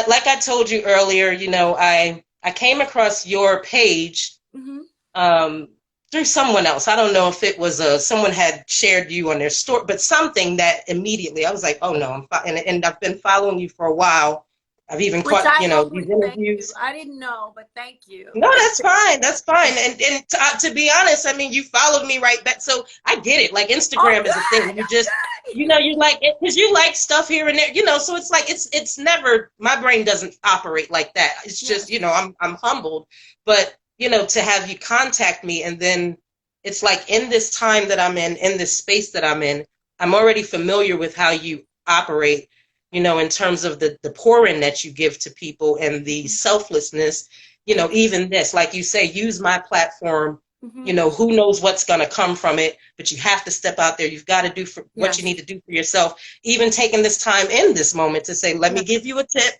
like I told you earlier. You know, I came across your page through someone else. I don't know if it was someone had shared you on their story, but something that immediately I was like, oh no, and I've been following you for a while, I've even Which caught, I these always thank you. interviews. I didn't know, but thank you. No, that's fine. That's fine. And to be honest, I mean, you followed me right back. So I get it. Like Oh, Instagram good. is a thing. You just, Oh, you like it because you like stuff here and there, so it's like, it's never, my brain doesn't operate like that. It's good. just, I'm humbled, but, to have you contact me and then it's like in this time that I'm in this space that I'm already familiar with how you operate, in terms of the pouring that you give to people and the selflessness. Even this, like you say, use my platform. Mm-hmm. Who knows what's going to come from it, but you have to step out there. You've got to do for what you need to do for yourself. Even taking this time in this moment to say, let me give you a tip.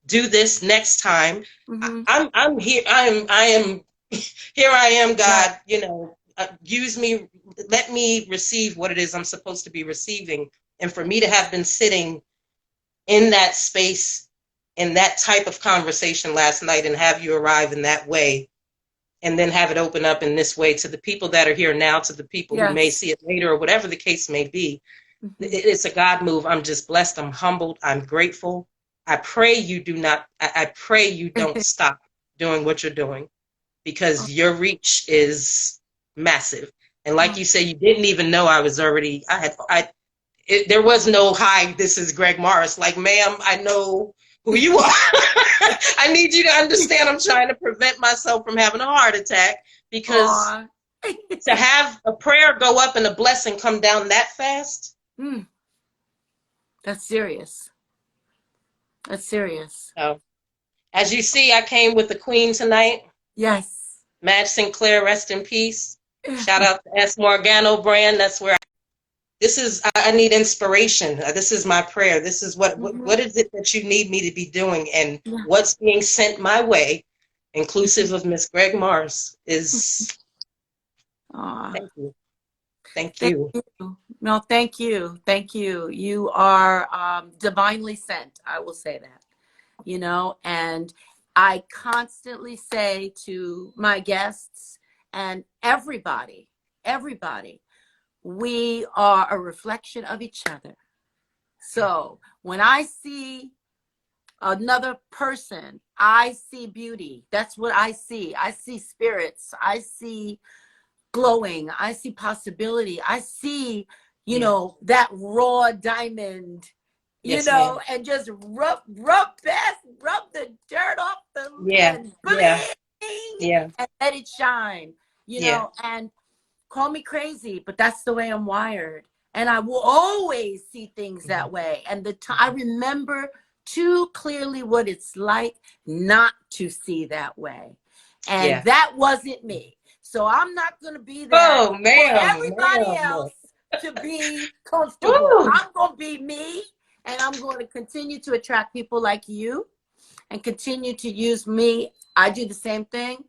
Do this next time. Mm-hmm. I'm here. I am here. I am, Right. God. Use me. Let me receive what it is I'm supposed to be receiving. And for me to have been sitting in that space, in that type of conversation last night, and have you arrive in that way, and then have it open up in this way to the people that are here now, to the people who may see it later, or whatever the case may be. Mm-hmm. It's a God move. I'm just blessed. I'm humbled. I'm grateful. I pray you do not, I pray you don't stop doing what you're doing, because your reach is massive. And like you say, you didn't even know I was already, there was no, hi, this is Grege Morris. Like, ma'am, I know who you are. I need you to understand I'm trying to prevent myself from having a heart attack, because to have a prayer go up and a blessing come down that fast. That's serious. That's serious. So, as you see, I came with the queen tonight. Yes. Madge Sinclair, rest in peace. Shout out to S. Morgano brand. That's where I need inspiration. This is my prayer. This is what is it that you need me to be doing, and what's being sent my way, inclusive of Miss Grege Morris, is. Thank you. Thank you. No, thank you. Thank you. You are divinely sent. I will say that, and I constantly say to my guests and everybody, we are a reflection of each other. So when I see another person, I see beauty. That's what I see. I see spirits. I see glowing. I see possibility. I see, that raw diamond, and just rub the dirt off and bling, and let it shine, and call me crazy, but that's the way I'm wired. And I will always see things that way. And I remember too clearly what it's like not to see that way. And that wasn't me. So I'm not going to be that for everybody else to be comfortable. I'm going to be me, and I'm going to continue to attract people like you and continue to use me. I do the same thing.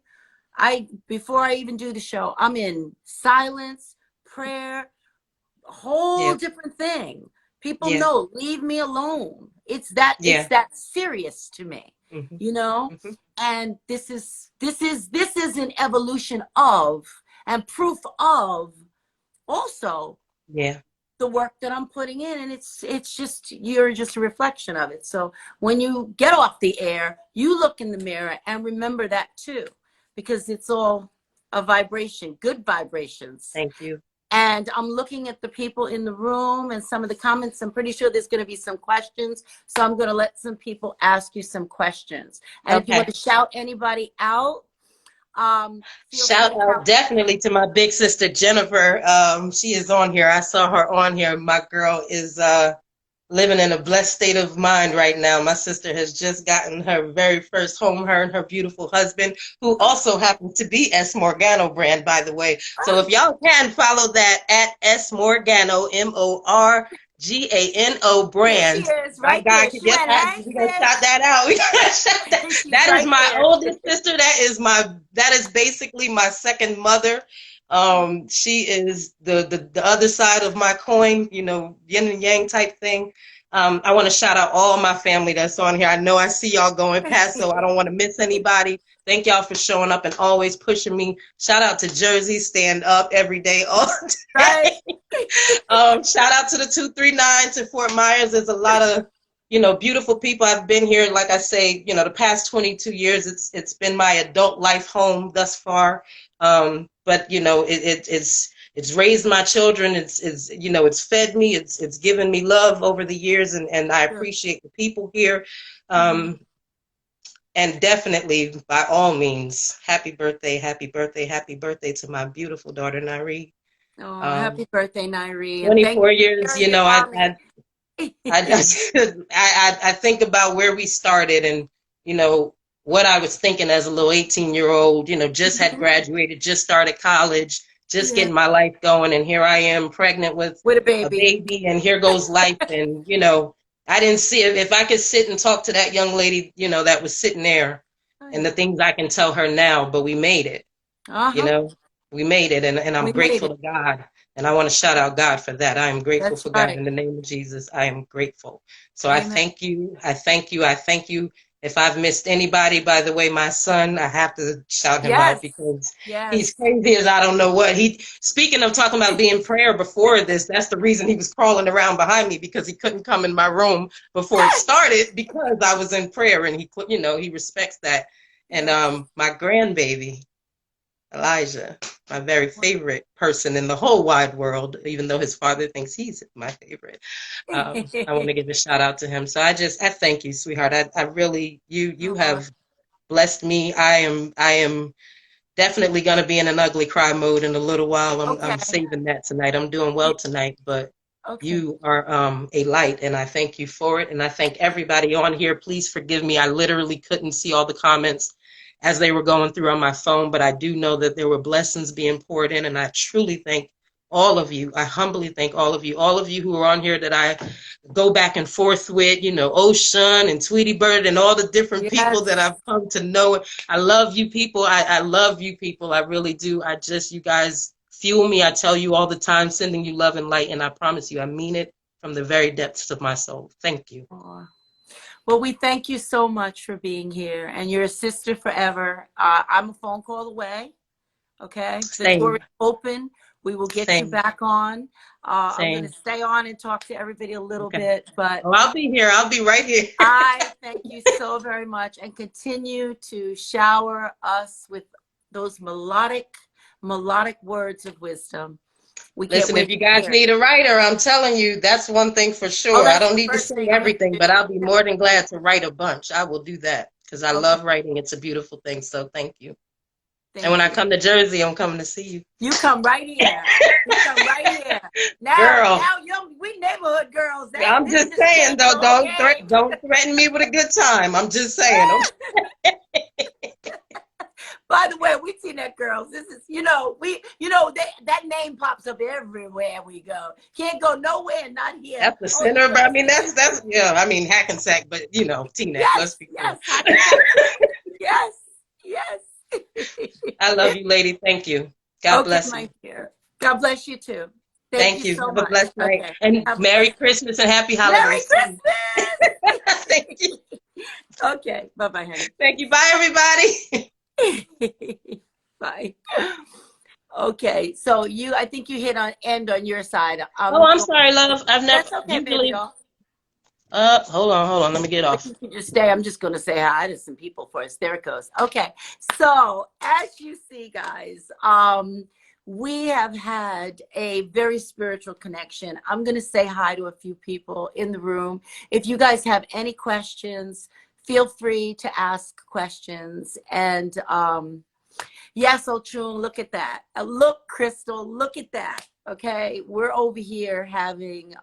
Before I even do the show, I'm in silence, prayer, a whole different thing. People know, leave me alone. It's that serious to me, and this is an evolution of, and proof of, also the work that I'm putting in. And it's just, you're just a reflection of it. So when you get off the air, you look in the mirror and remember that too, because it's all a vibration, good vibrations. Thank you. And I'm looking at the people in the room and some of the comments. I'm pretty sure there's going to be some questions. So I'm going to let some people ask you some questions. And if you want to shout anybody out, shout out definitely to my big sister, Jennifer. She is on here. I saw her on here. My girl is living in a blessed state of mind right now. My sister has just gotten her very first home, her and her beautiful husband, who also happens to be S. Morgano brand, by the way. So if y'all can follow that at S. Morgano, MORGANO brand. She is right there. We're gonna shout that out. We gotta shout that. That is my oldest sister. That is basically my second mother. She is the other side of my coin, yin and yang type thing. I want to shout out all my family that's on here. I know I see y'all going past, so I don't want to miss anybody. Thank y'all for showing up and always pushing me. Shout out to Jersey, stand up every day, all day. Shout out to the 239 to Fort Myers. There's a lot of beautiful people. I've been here, like I say, the past 22 years. It's been my adult life home thus far. But it's raised my children. It's fed me. It's given me love over the years, and I Sure. appreciate the people here. Mhm. And definitely, by all means, happy birthday, happy birthday, happy birthday to my beautiful daughter, Nari. Oh, happy Um, birthday, Nairi, and thank you 24 for years, sharing your I, mommy. I just I think about where we started and you know what I was thinking as a little 18-year-old, just had graduated, just started college, just Yeah, getting my life going, and here I am pregnant with with a a baby. baby, and here goes life. And I didn't see it. If I could sit and talk to that young lady, that was sitting there, Oh, and the yeah. things I can tell her now, but we made it. You Uh-huh. know, we made it, and I'm We made grateful it. to God. And I want to shout out God for that. I am grateful That's for God right. in the name of Jesus. I am grateful. So I Amen. thank you. I thank you. I thank you. If I've missed anybody, by the way, my son, I have to shout him out Yes. because he's Yes. crazy as I don't know what. Speaking of talking about being prayer before this, that's the reason he was crawling around behind me because he couldn't come in my room before it started because I was in prayer and he respects that. And Yes. my grandbaby, Elijah, my very favorite person in the whole wide world, even though his father thinks he's my favorite. I want to give a shout out to him. So I thank you, sweetheart. I really, you Oh, have blessed me. I am definitely going to be in an ugly cry mode in a little while. I'm okay. saving that tonight. I'm doing well tonight, but Okay. you are a light, and I thank you for it. And I thank everybody on here. Please forgive me. I literally couldn't see all the comments as they were going through on my phone, but I do know that there were blessings being poured in, and I truly thank all of you. I humbly thank all of you who are on here that I go back and forth with, Ocean and Tweety Bird and all the different people that Yes. I've come to know. I love you people. I love you people. I really do. You guys fuel me. I tell you all the time, sending you love and light. And I promise you, I mean it from the very depths of my soul. Thank you. Oh. Well, we thank you so much for being here, and you're a sister forever. I'm a phone call away. Okay. The door is Same, open. We will get you same, back on. I'm going to same. stay on and talk to everybody a little Okay. bit, but Oh, I'll be here. I'll be right here. I thank you so very much and continue to shower us with those melodic words of wisdom. We can't Listen, if wait you to guys hear it. need a writer, I'm telling you, that's one thing for Oh, sure. I that's don't the need to first say thing I'm going everything, to but do. I'll be more than glad to write a bunch. I will do that because I Okay. love writing. It's a beautiful thing. So thank you. And when Thank I you. come to Jersey, I'm coming to see you. You come right here. You come right here. Girl, Now, we neighborhood girls. I'm This just is saying, though, schedule. Okay. don't threaten me with a good time. I'm just saying. Okay? By the way, we Teaneck girls. This is, that name pops up everywhere we go. Can't go nowhere, not here. That's the Oh, you center, go but I to mean, Teaneck. that's yeah. I mean, Hackensack, but Teaneck. Let's Yes, be clear. yes, Hackensack too. Yes, yes. I love you, lady. Thank you. God Okay, bless my you. dear. God bless you too. Thank Thank you you. so Have a much. blessed night. Okay. And Have a Merry blessed night. Christmas and Happy Merry Holidays to you. Thank Christmas. you. Okay. Bye-bye, honey. Thank you. Bye, everybody. Bye. Okay. So I think you hit on end on your side. Oh, I'm sorry, love. I've never That's okay, baby usually. doll. Hold on. Let me get Or off. you can just stay. I'm just going to say hi to some people first. There it goes. Okay. So as you see, guys, we have had a very spiritual connection. I'm going to say hi to a few people in the room. If you guys have any questions, feel free to ask questions. And yes, Ochun, look at that. Look, Crystal, look at that. Okay. We're over here having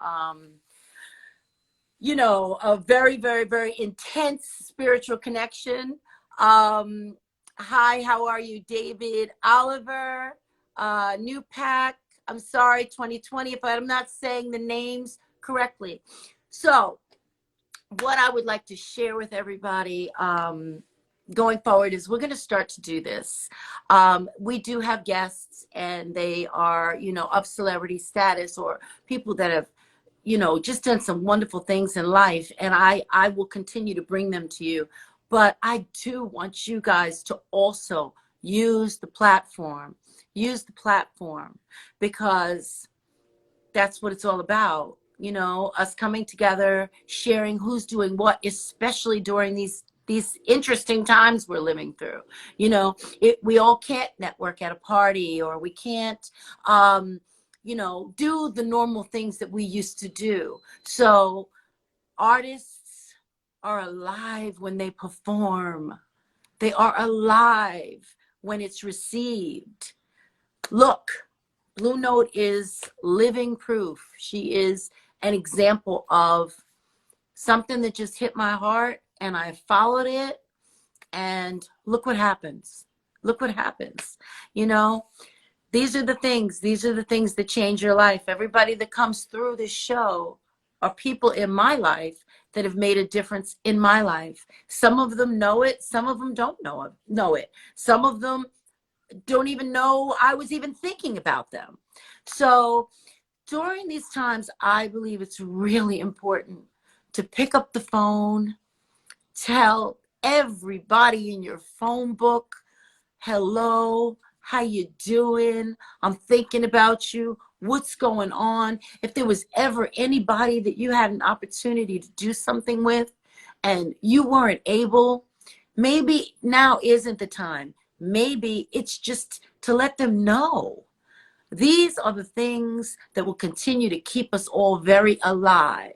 a very, very, very intense spiritual connection. Hi, how are you, David Oliver, New Pack? I'm sorry, 2020, if I'm not saying the names correctly. So, what I would like to share with everybody going forward is we're going to start to do this. We do have guests, and they are, of celebrity status or people that have just done some wonderful things in life. And I will continue to bring them to you. But I do want you guys to also use the platform because that's what it's all about. us coming together, sharing who's doing what, especially during these interesting times we're living through. We all can't network at a party, or we can't, do the normal things that we used to do. So artists are alive when they perform. They are alive when it's received. Look, Blue Note is living proof. She is an example of something that just hit my heart, and I followed it, and look what happens. Look what happens. These are the things that change your life. Everybody that comes through this show are people in my life that have made a difference in my life. Some of them know it. Some of them don't know it. Some of them don't even know I was even thinking about them. So during these times, I believe it's really important to pick up the phone, tell everybody in your phone book, hello, how you doing? I'm thinking about you. What's going on? If there was ever anybody that you had an opportunity to do something with and you weren't able, maybe now isn't the time. Maybe it's just to let them know. These are the things that will continue to keep us all very alive,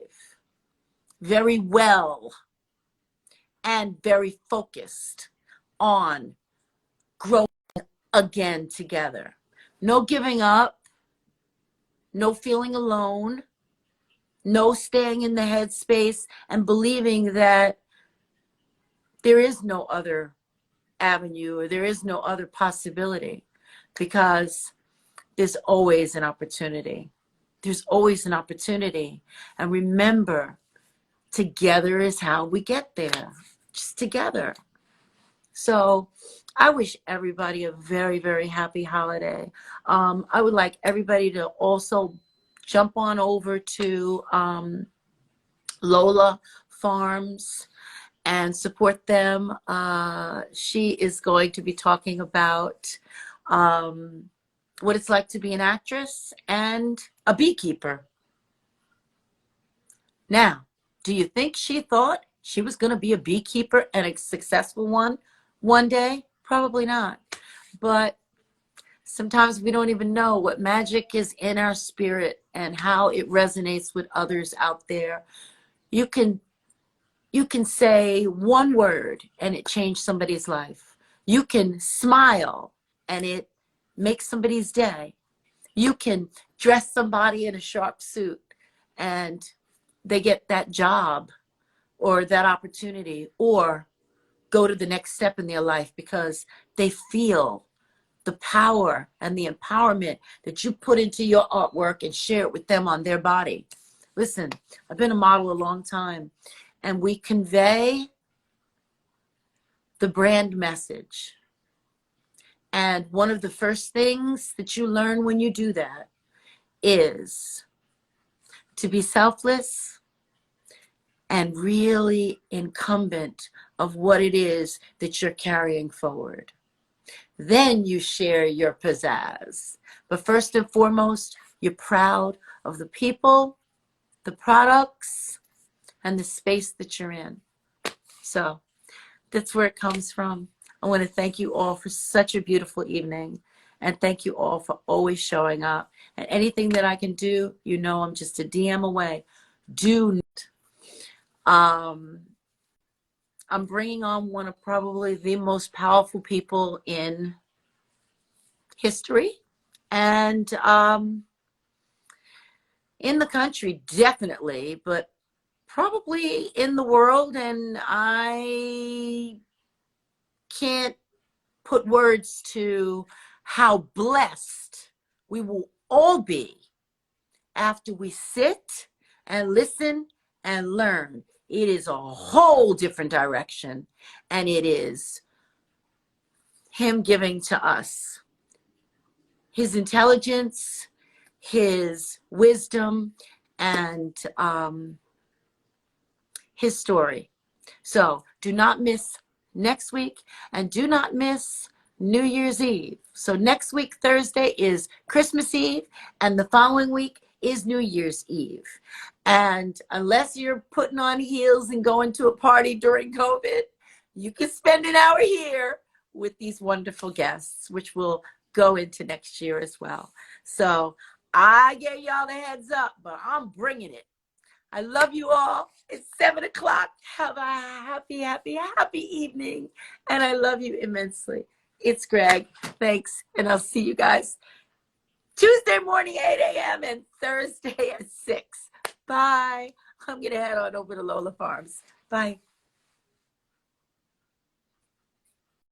very well, and very focused on growing again together. No giving up, no feeling alone, no staying in the headspace and believing that there is no other avenue or there is no other possibility, because there's always an opportunity. There's always an opportunity. And remember, together is how we get there. Just together. So I wish everybody a very, very happy holiday. I would like everybody to also jump on over to Lola Farms and support them. She is going to be talking about what it's like to be an actress and a beekeeper. Now, do you think she thought she was going to be a beekeeper and a successful one day? Probably not. But sometimes we don't even know what magic is in our spirit and how it resonates with others out there. You can say one word and it changed somebody's life. You can smile and it makes somebody's day. You can dress somebody in a sharp suit and they get that job or that opportunity, or go to the next step in their life because they feel the power and the empowerment that you put into your artwork and share it with them on their body. Listen, I've been a model a long time, and we convey the brand message. And one of the first things that you learn when you do that is to be selfless and really incumbent of what it is that you're carrying forward. Then you share your pizzazz. But first and foremost, you're proud of the people, the products, and the space that you're in. So that's where it comes from. I want to thank you all for such a beautiful evening. And thank you all for always showing up. And anything that I can do, I'm just a DM away. I'm bringing on one of probably the most powerful people in history and in the country, definitely, but probably in the world. And I can't put words to how blessed we will all be after we sit and listen and learn. It is a whole different direction, and it is him giving to us his intelligence, his wisdom, and his story. So do not miss next week, and do not miss New Year's Eve. So next week, Thursday, is Christmas Eve, and the following week is New Year's Eve. And unless you're putting on heels and going to a party during COVID, you can spend an hour here with these wonderful guests, which will go into next year as well. So I gave y'all the heads up, but I'm bringing it. I love you all. It's 7 o'clock. Have a happy, happy, happy evening. And I love you immensely. It's Greg. Thanks. And I'll see you guys Tuesday morning, 8 a.m. and Thursday at 6. Bye. I'm going to head on over to Lola Farms. Bye.